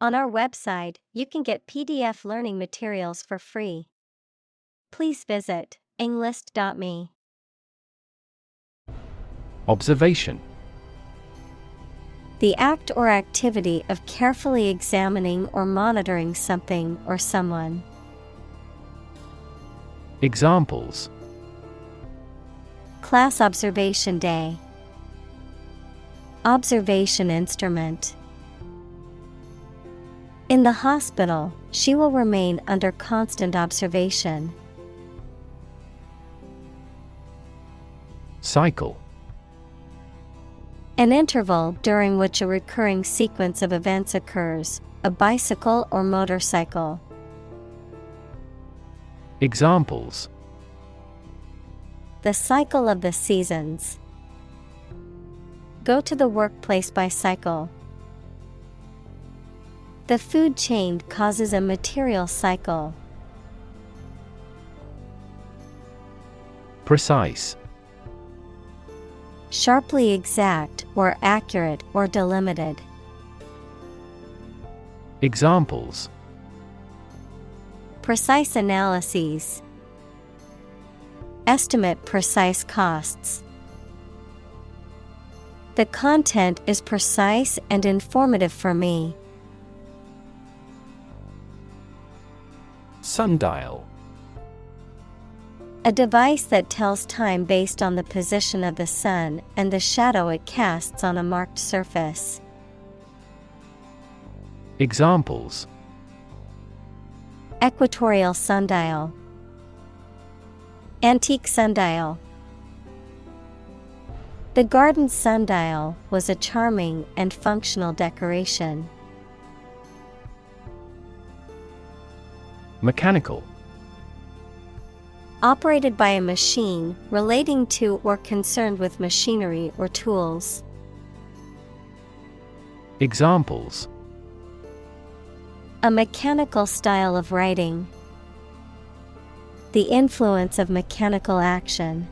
On our website, you can get PDF learning materials for free. Please visit englist.me. Observation. The act or activity of carefully examining or monitoring something or someone. Examples: Class observation day. Observation instrument. In the hospital, she will remain under constant observation. Cycle. An interval during which a recurring sequence of events occurs, a bicycle or motorcycle. Examples: The cycle of the seasons. Go to the workplace by cycle. The food chain causes a material cycle. Precise. Sharply exact or accurate or delimited. Examples: Precise analyses. Estimate precise costs. The content is precise and informative for me. Sundial. A device that tells time based on the position of the sun and the shadow it casts on a marked surface. Examples: Equatorial sundial. Antique sundial. The garden sundial was a charming and functional decoration. Mechanical. Operated by a machine, relating to or concerned with machinery or tools. Examples: A mechanical style of writing. The influence of mechanical action.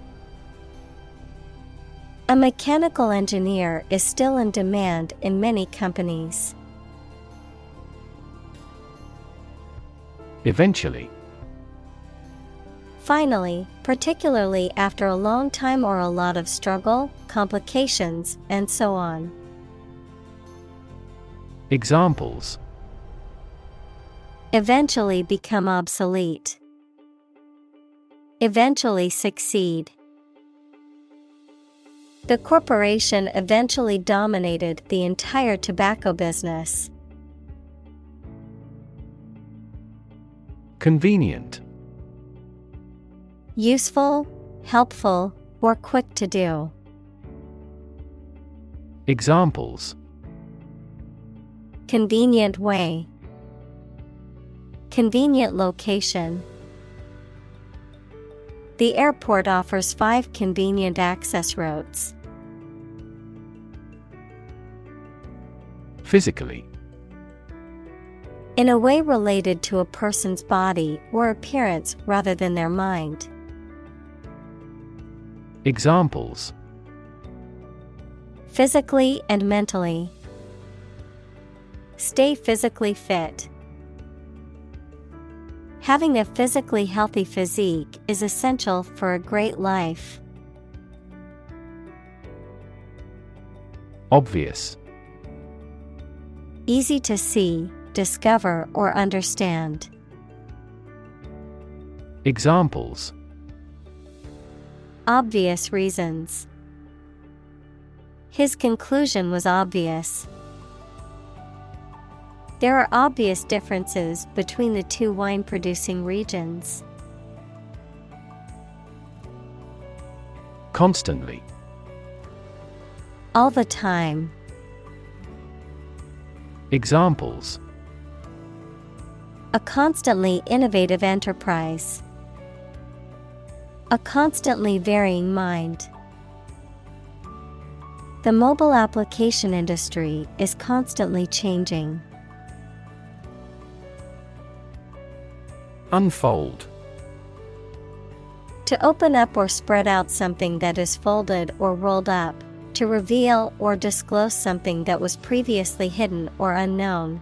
A mechanical engineer is still in demand in many companies. Eventually. Finally, particularly after a long time or a lot of struggle, complications, and so on. Examples: Eventually become obsolete. Eventually succeed. The corporation eventually dominated the entire tobacco business. Convenient. Useful, helpful, or quick to do. Examples: Convenient way. Convenient location. The airport offers 5 convenient access routes. Physically. In a way related to a person's body or appearance rather than their mind. Examples: Physically and mentally. Stay physically fit. Having a physically healthy physique is essential for a great life. Obvious. Easy to see, discover, or understand. Examples: Obvious reasons. His conclusion was obvious. There are obvious differences between the two wine-producing regions. Constantly. All the time. Examples: A constantly innovative enterprise. A constantly varying mind. The mobile application industry is constantly changing. Unfold. To open up or spread out something that is folded or rolled up, to reveal or disclose something that was previously hidden or unknown.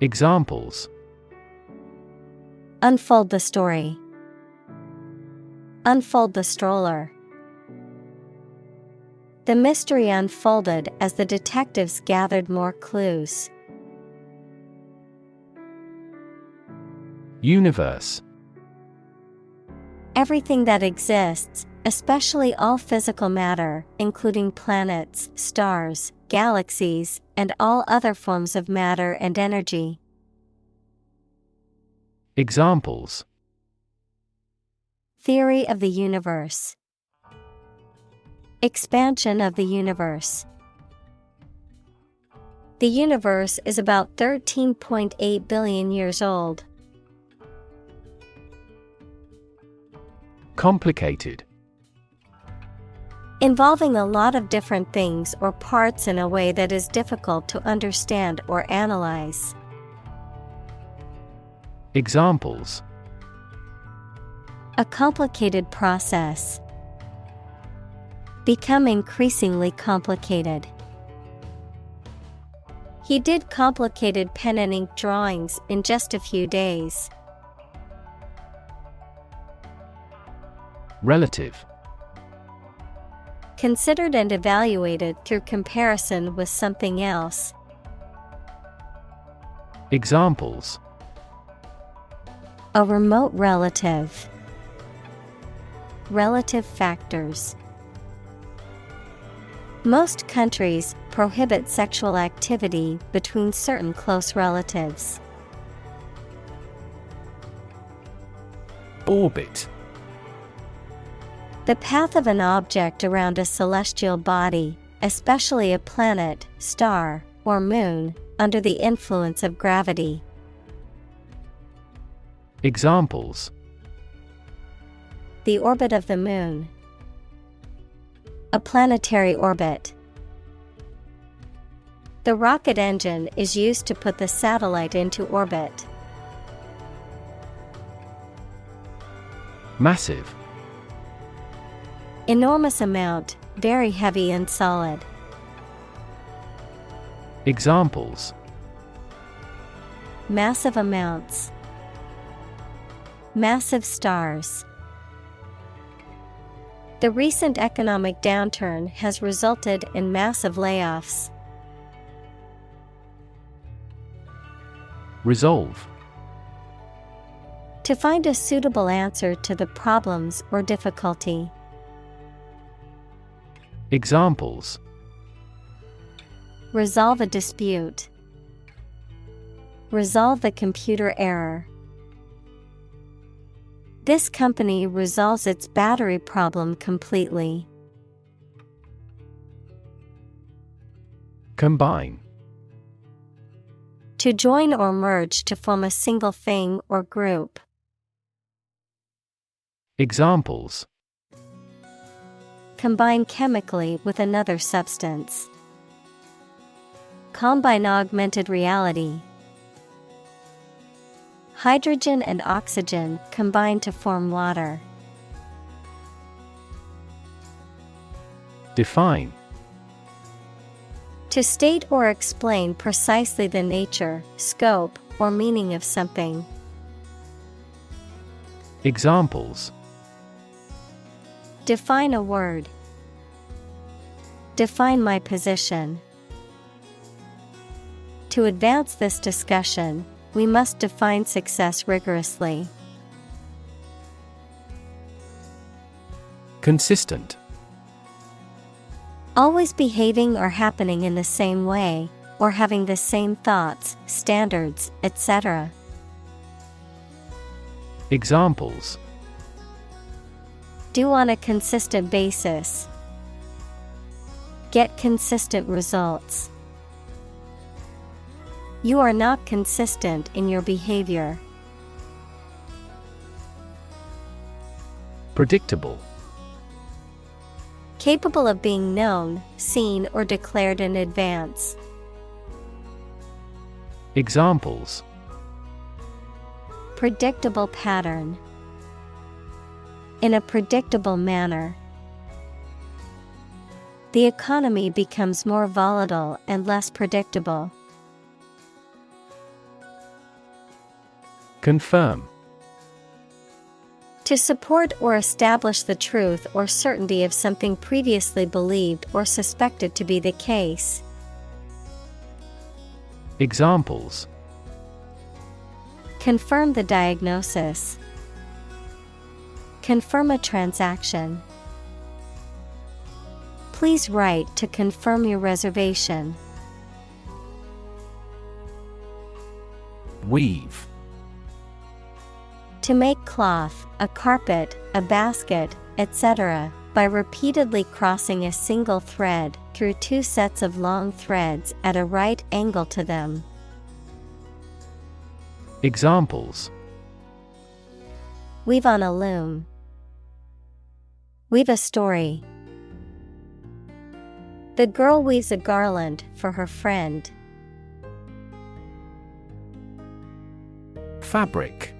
Examples: Unfold the story. Unfold the stroller. The mystery unfolded as the detectives gathered more clues. Universe: Everything that exists, especially all physical matter, including planets, stars, galaxies, and all other forms of matter and energy. Examples: Theory of the universe. Expansion of the universe. The universe is about 13.8 billion years old. Complicated: Involving a lot of different things or parts in a way that is difficult to understand or analyze. Examples: A complicated process. Become increasingly complicated. He did complicated pen and ink drawings in just a few days. Relative: Considered and evaluated through comparison with something else. Examples: A remote relative. Relative factors. Most countries prohibit sexual activity between certain close relatives. Orbit: The path of an object around a celestial body, especially a planet, star, or moon, under the influence of gravity. Examples: The orbit of the moon. A planetary orbit. The rocket engine is used to put the satellite into orbit. Massive: Enormous amount, very heavy and solid. Examples: Massive amounts. Massive stars. The recent economic downturn has resulted in massive layoffs. Resolve: To find a suitable answer to the problems or difficulty. Examples: Resolve a dispute. Resolve the computer error. This company resolves its battery problem completely. Combine: To join or merge to form a single thing or group. Examples: Combine chemically with another substance. Combine augmented reality. Hydrogen and oxygen combine to form water. Define: To state or explain precisely the nature, scope, or meaning of something. Examples: Define a word. Define my position. To advance this discussion, we must define success rigorously. Consistent: Always behaving or happening in the same way, or having the same thoughts, standards, etc. Examples: Do on a consistent basis. Get consistent results. You are not consistent in your behavior. Predictable: Capable of being known, seen, or declared in advance. Examples: Predictable pattern. In a predictable manner. The economy becomes more volatile and less predictable. Confirm. To support or establish the truth or certainty of something previously believed or suspected to be the case. Examples: Confirm the diagnosis. Confirm a transaction. Please write to confirm your reservation. Weave. To make cloth, a carpet, a basket, etc., by repeatedly crossing a single thread through two sets of long threads at a right angle to them. Examples: Weave on a loom. Weave a story. The girl weaves a garland for her friend. Fabric.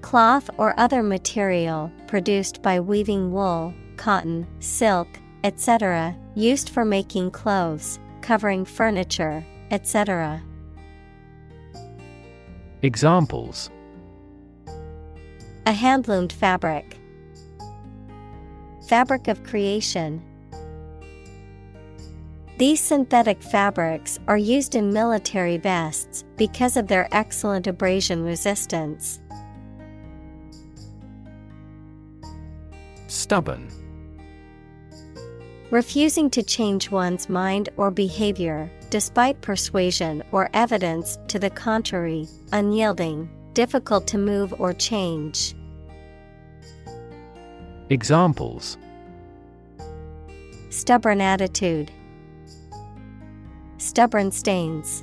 Cloth or other material produced by weaving wool, cotton, silk, etc., used for making clothes, covering furniture, etc. Examples: A hand-loomed fabric. Fabric of creation. These synthetic fabrics are used in military vests because of their excellent abrasion resistance. Stubborn. Refusing to change one's mind or behavior, despite persuasion or evidence to the contrary, unyielding, difficult to move or change. Examples: Stubborn attitude. Stubborn stains.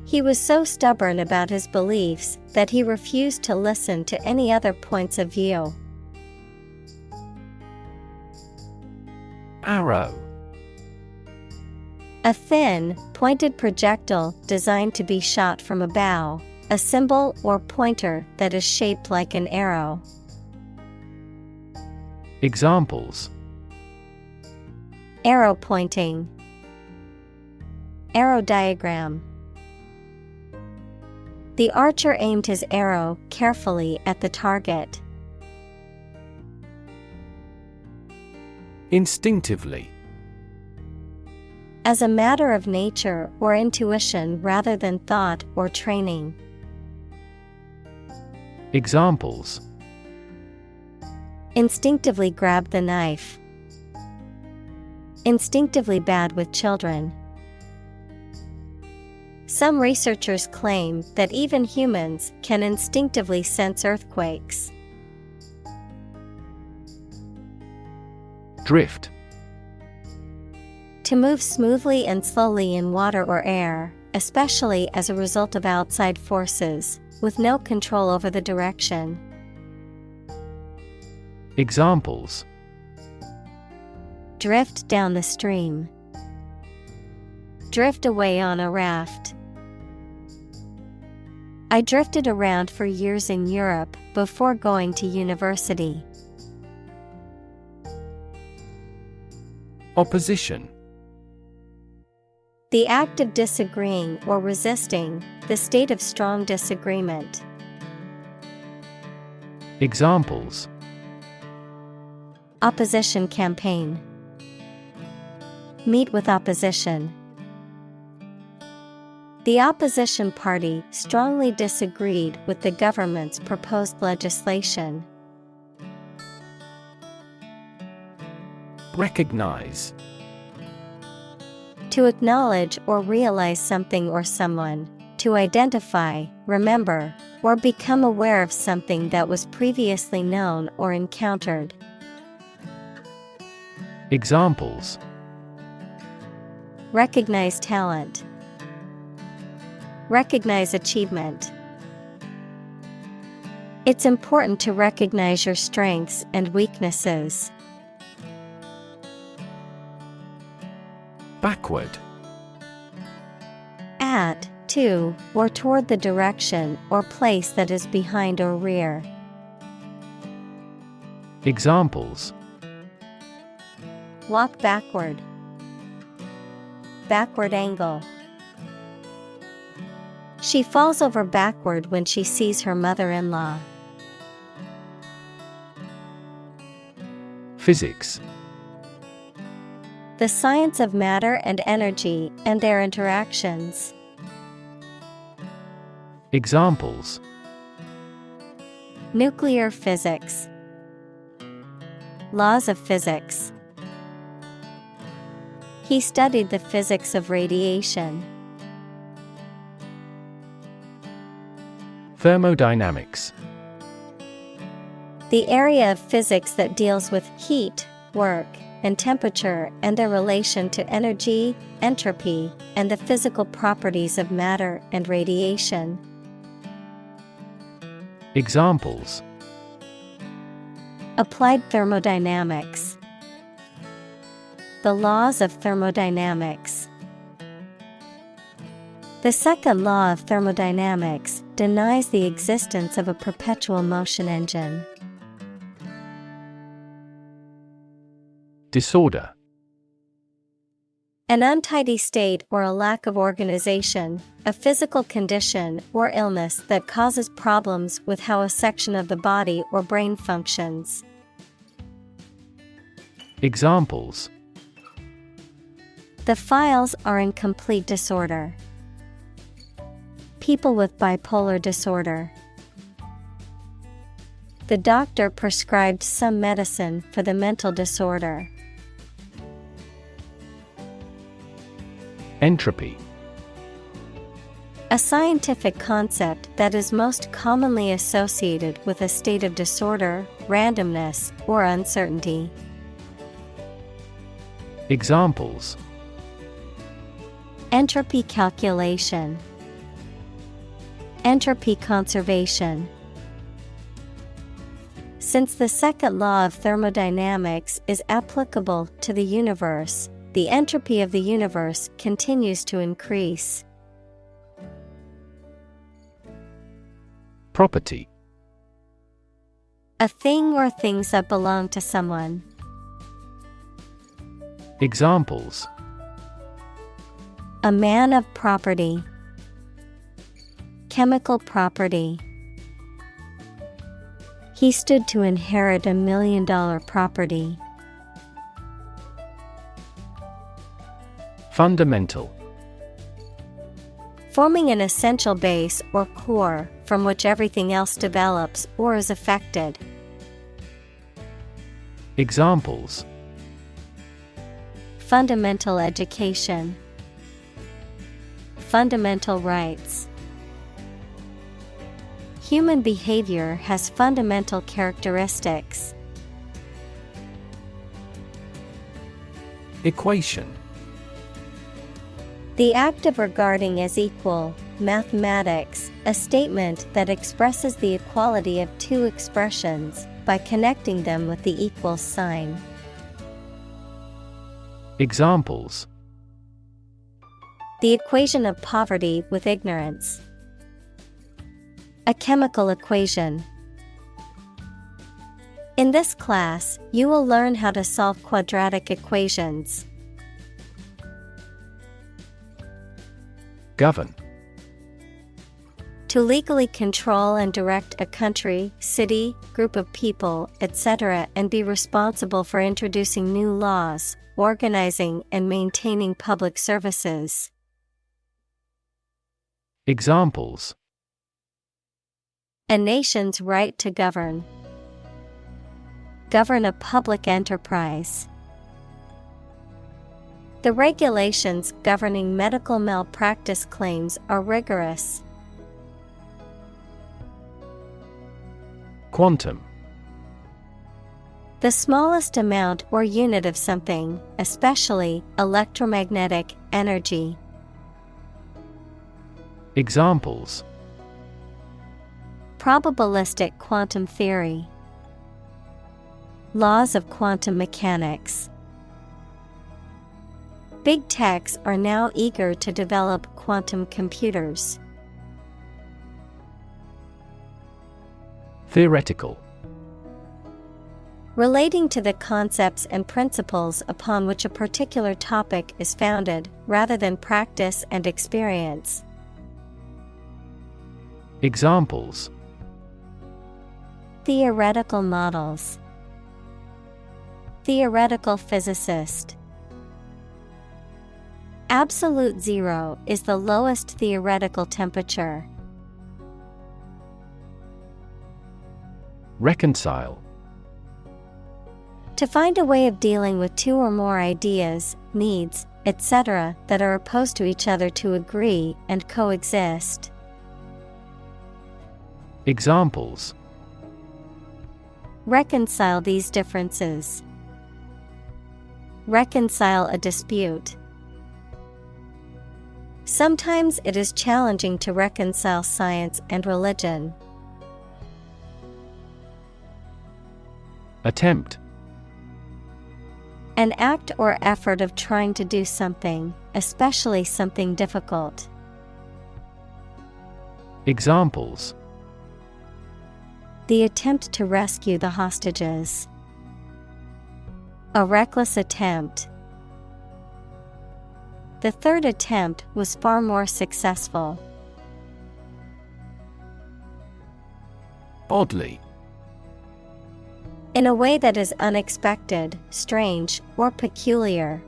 He was so stubborn about his beliefs that he refused to listen to any other points of view. Arrow. A thin, pointed projectile designed to be shot from a bow, a symbol or pointer that is shaped like an arrow. Examples: Arrow pointing. Arrow diagram. The archer aimed his arrow carefully at the target. Instinctively. As a matter of nature or intuition rather than thought or training. Examples: Instinctively grab the knife. Instinctively bad with children. Some researchers claim that even humans can instinctively sense earthquakes. Drift. To move smoothly and slowly in water or air, especially as a result of outside forces, with no control over the direction. Examples: Drift down the stream. Drift away on a raft. I drifted around for years in Europe before going to university. Opposition. The act of disagreeing or resisting, the state of strong disagreement. Examples: Opposition campaign. Meet with opposition. The opposition party strongly disagreed with the government's proposed legislation. Recognize. To acknowledge or realize something or someone, to identify, remember, or become aware of something that was previously known or encountered. Examples: Recognize talent. Recognize achievement. It's important to recognize your strengths and weaknesses. Backward. At, to, or toward the direction or place that is behind or rear. Examples: Walk backward. Backward angle. She falls over backward when she sees her mother-in-law. Physics. The science of matter and energy and their interactions. Examples: Nuclear physics. Laws of physics. He studied the physics of radiation. Thermodynamics. The area of physics that deals with heat, work, and temperature and their relation to energy, entropy, and the physical properties of matter and radiation. Examples: Applied thermodynamics. The laws of thermodynamics. The second law of thermodynamics denies the existence of a perpetual motion engine. Disorder. An untidy state or a lack of organization, a physical condition or illness that causes problems with how a section of the body or brain functions. Examples: The files are in complete disorder. People with bipolar disorder. The doctor prescribed some medicine for the mental disorder. Entropy. A scientific concept that is most commonly associated with a state of disorder, randomness, or uncertainty. Examples: Entropy calculation. Entropy conservation. Since the second law of thermodynamics is applicable to the universe, the entropy of the universe continues to increase. Property. A thing or things that belong to someone. Examples: A man of property. Chemical property. He stood to inherit $1 million property. Fundamental. Forming an essential base or core from which everything else develops or is affected. Examples: Fundamental education. Fundamental rights. Human behavior has fundamental characteristics. Equation. The act of regarding as equal, mathematics, a statement that expresses the equality of two expressions by connecting them with the equal sign. Examples: The equation of poverty with ignorance. A chemical equation. In this class, you will learn how to solve quadratic equations. Govern. To legally control and direct a country, city, group of people, etc., and be responsible for introducing new laws, organizing and maintaining public services. Examples: A nation's right to govern. Govern a public enterprise. The regulations governing medical malpractice claims are rigorous. Quantum. The smallest amount or unit of something, especially electromagnetic energy. Examples: Probabilistic quantum theory. Laws of quantum mechanics. Big techs are now eager to develop quantum computers. Theoretical. Relating to the concepts and principles upon which a particular topic is founded, rather than practice and experience. Examples: theoretical models, theoretical physicist. Absolute zero is the lowest theoretical temperature. Reconcile. To find a way of dealing with two or more ideas, needs, etc. that are opposed to each other to agree and coexist. Examples: reconcile these differences, reconcile a dispute. Sometimes it is challenging to reconcile science and religion. Attempt. An act or effort of trying to do something, especially something difficult. Examples: the attempt to rescue the hostages, a reckless attempt. The third attempt was far more successful. Oddly. In a way that is unexpected, strange, or peculiar.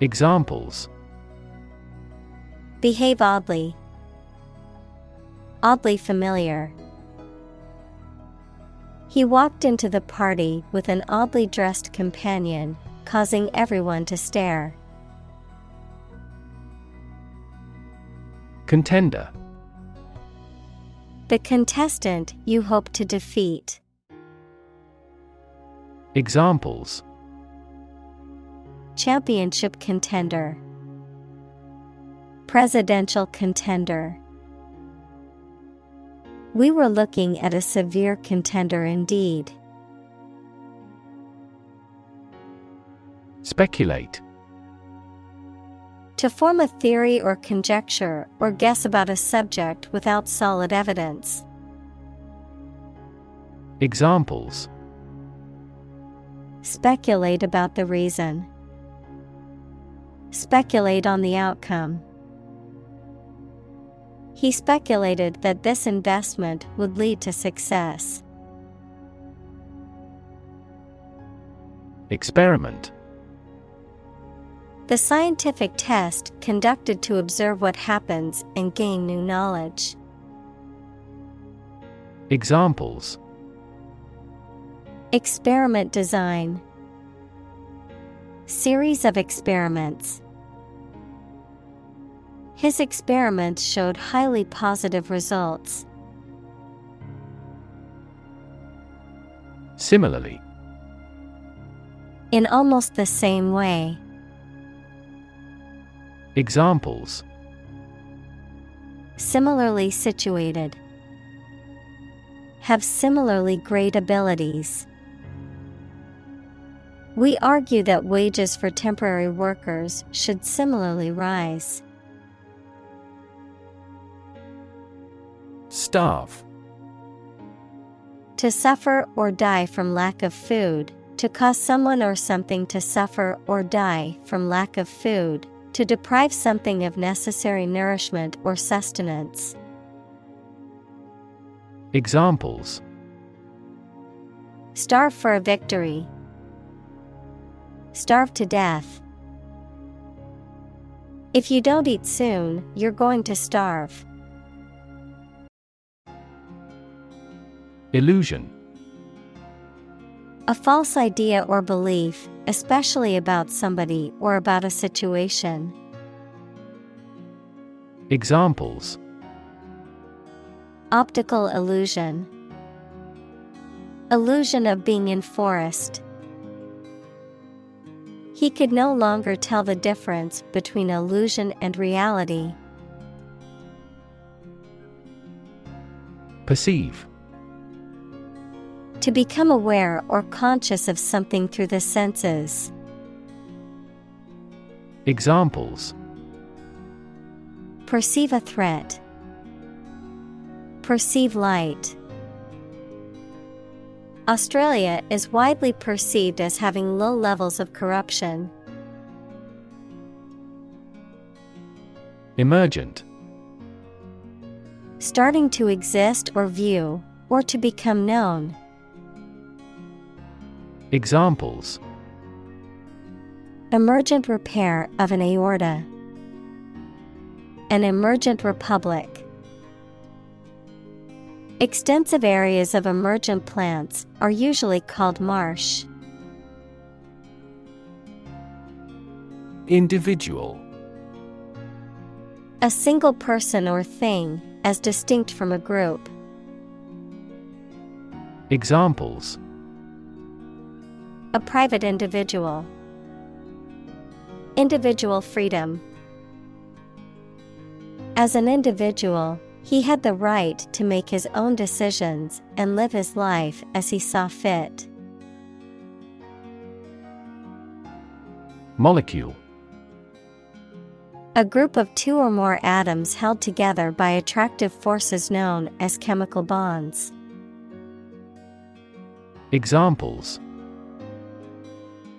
Examples: behave oddly, oddly familiar. He walked into the party with an oddly dressed companion, causing everyone to stare. Contender. The contestant you hope to defeat. Examples: championship contender, presidential contender. We were looking at a severe contender indeed. Speculate. To form a theory or conjecture or guess about a subject without solid evidence. Examples: speculate about the reason, speculate on the outcome. He speculated that this investment would lead to success. Experiment. The scientific test conducted to observe what happens and gain new knowledge. Examples: experiment design, series of experiments. His experiments showed highly positive results. Similarly. In almost the same way. Examples: similarly situated, have similarly great abilities. We argue that wages for temporary workers should similarly rise. Starve. To suffer or die from lack of food, to cause someone or something to suffer or die from lack of food, to deprive something of necessary nourishment or sustenance. Examples: starve for a victory, starve to death. If you don't eat soon, you're going to starve. Illusion. A false idea or belief, especially about somebody or about a situation. Examples: optical illusion, illusion of being in forest. He could no longer tell the difference between illusion and reality. Perceive. To become aware or conscious of something through the senses. Examples: perceive a threat, perceive light. Australia is widely perceived as having low levels of corruption. Emergent. starting to exist or view, or to become known. Examples: Emergent repair of an aorta. An emergent republic. Extensive areas of emergent plants are usually called marsh. Individual. A single person or thing, as distinct from a group. Examples: A private individual. Individual freedom. As an individual, he had the right to make his own decisions and live his life as he saw fit. Molecule. A group of two or more atoms held together by attractive forces known as chemical bonds. Examples: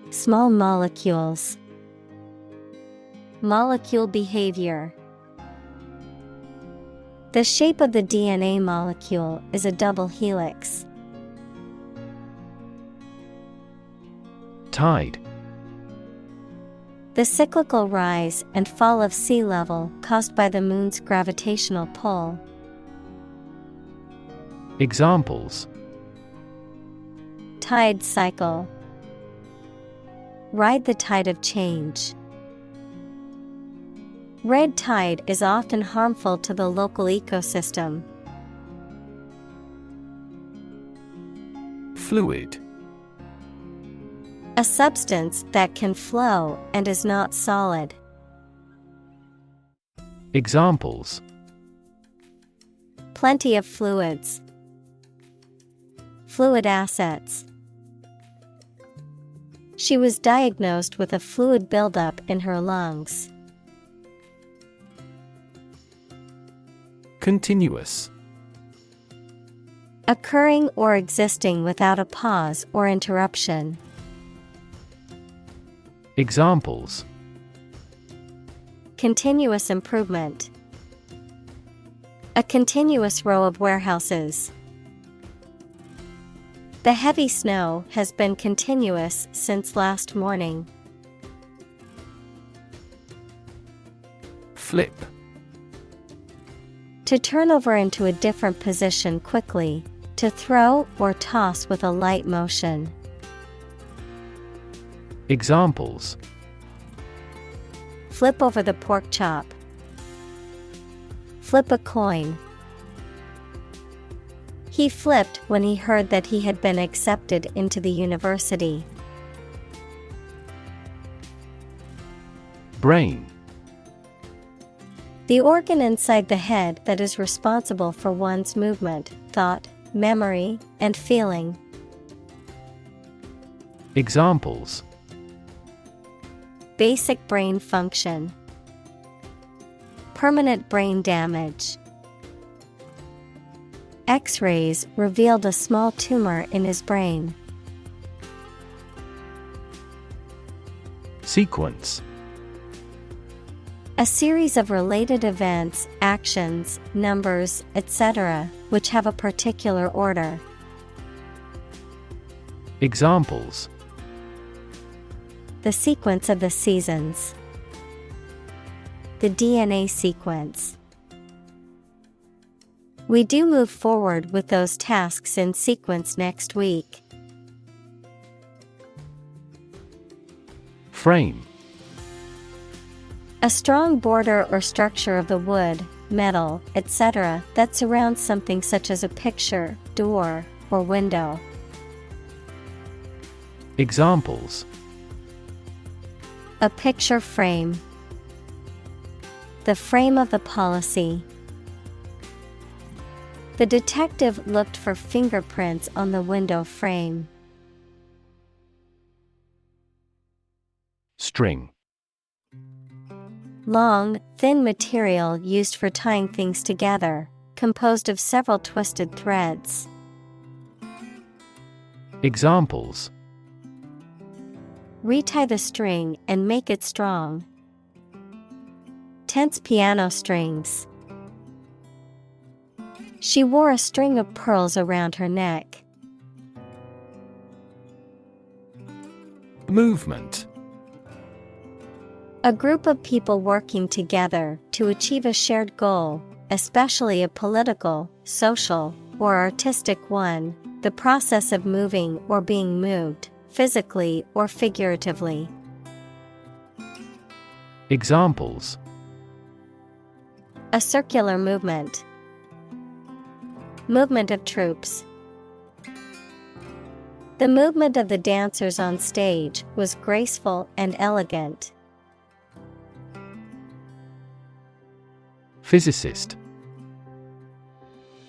Small molecules. Molecule behavior. The shape of the DNA molecule is a double helix. Tide. The cyclical rise and fall of sea level caused by the moon's gravitational pull. Examples: Tide cycle. Ride the tide of change. Red tide is often harmful to the local ecosystem. Fluid. A substance that can flow and is not solid. Examples: Plenty of fluids. Fluid assets. She was diagnosed with a fluid buildup in her lungs. Continuous. Occurring or existing without a pause or interruption. Examples: Continuous improvement. A continuous row of warehouses. The heavy snow has been continuous since last morning. Flip. To turn over into a different position quickly, to throw or toss with a light motion. Examples: Flip over the pork chop. Flip a coin. He flipped when he heard that he had been accepted into the university. Brain. The organ inside the head that is responsible for one's movement, thought, memory, and feeling. Examples: Basic brain function. Permanent brain damage. X-rays revealed a small tumor in his brain. Sequence. A series of related events, actions, numbers, etc., which have a particular order. Examples: The sequence of the seasons. The DNA sequence. We do move forward with those tasks in sequence next week. Frame. A strong border or structure of the wood, metal, etc. that surrounds something such as a picture, door, or window. Examples: A picture frame. The frame of the policy. The detective looked for fingerprints on the window frame. String. Long, thin material used for tying things together, composed of several twisted threads. Examples: Retie the string and make it strong. Tense piano strings. She wore a string of pearls around her neck. Movement. A group of people working together to achieve a shared goal, especially a political, social, or artistic one, the process of moving or being moved, physically or figuratively. Examples: A circular movement. Movement of troops. The movement of the dancers on stage was graceful and elegant. Physicist.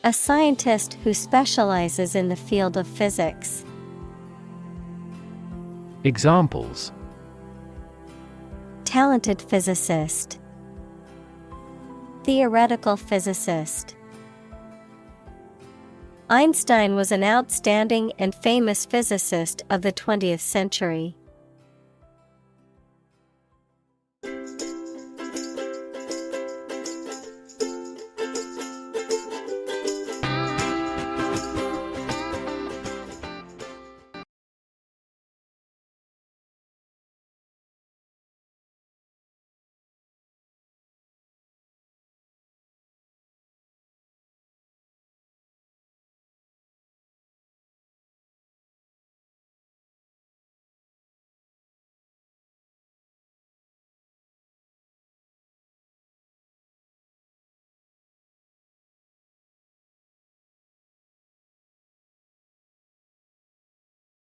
A scientist who specializes in the field of physics. Examples: Talented physicist. Theoretical physicist. Einstein was an outstanding and famous physicist of the 20th century.